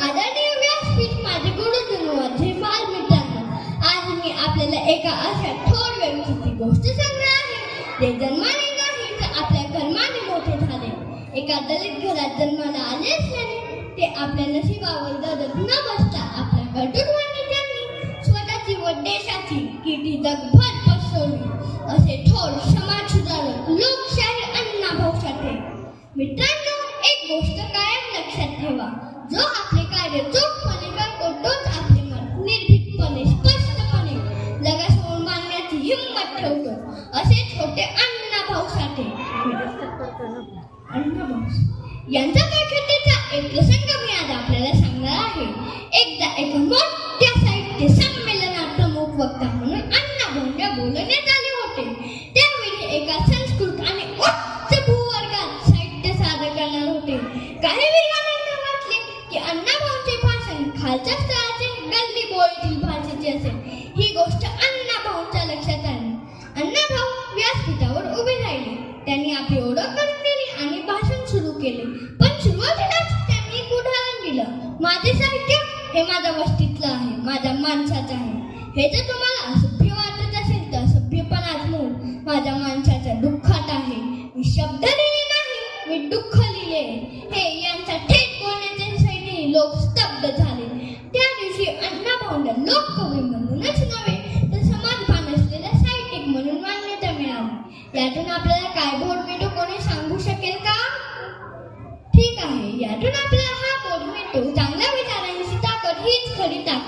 आदरणीय व्यासपीठ, माझे गुरुजन, माझे बालमित्रांनो, आज मी आपल्याला एका अशा थोर व्यक्तीची गोष्ट सांगणार आहे जे जन्माने नाही तर आपल्या कर्माने मोठे झाले. एका दलित घरात जन्माला आले असल्याने ते आपल्या नशिबावर दडत न बसता आपल्या कर्तृत्वाने त्यांनी स्वतःची व देशाची कीर्ती जगभर पसरवली. असे थोर समाज सुधारक लोकशाहीर अण्णाभाऊ साठे. मित्रांनो, एक गोष्ट कायम लक्षात ठेवा, जो आपले कार्य चोखपणे करतो तोच आपले मत निर्भीकपणे स्पष्टपणे जगासमोर मांडण्याची हिंमत ठेवतो. असे छोटे अण्णाभाऊ साठे. यांचा कारकिर्दीचा एक प्रसंग मी आज आपल्याला सांगणार आहे. एकदा एका मोठ्या साहित्य संमेलनात प्रमुख वक्ता म्हणून अण्णाभाऊंना बोलवण्यात आले होते. त्यावेळी एका संस्कृत आणि उच्च भूवर्गात साहित्य सादर करणार होते. काही विद्वानांना वाटले की अण्णाभाऊंचे भाषण खालच्या स्तराचे गल्ली बोळीतील भाषेचे असेल. ही गोष्ट अण्णाभाऊंच्या लक्षात आली. अण्णाभाऊ व्यासपीठावर उभे राहिले. त्यांनी आपली ओळख करून दिली आणि भाषण सुरू केले. पण सुरुवातीलाच त्यांनी एक उदाहरण दिलं. माझे साहित्य हे माझ्या वस्तीतलं आहे, माझ्या माणसाचं आहे. हे जर तुम्हाला असभ्य वाटत असेल तर सभ्यपणाच मूळ माझ्या माणसाच्या दुःखात आहे. मी शब्द लिहिले नाही, मी दुःख लिहिले. हे यांचा थेट बोलण्याच्या शैलीने लोक स्तब्ध झाले. त्या दिवशी अण्णाभाऊंना लोक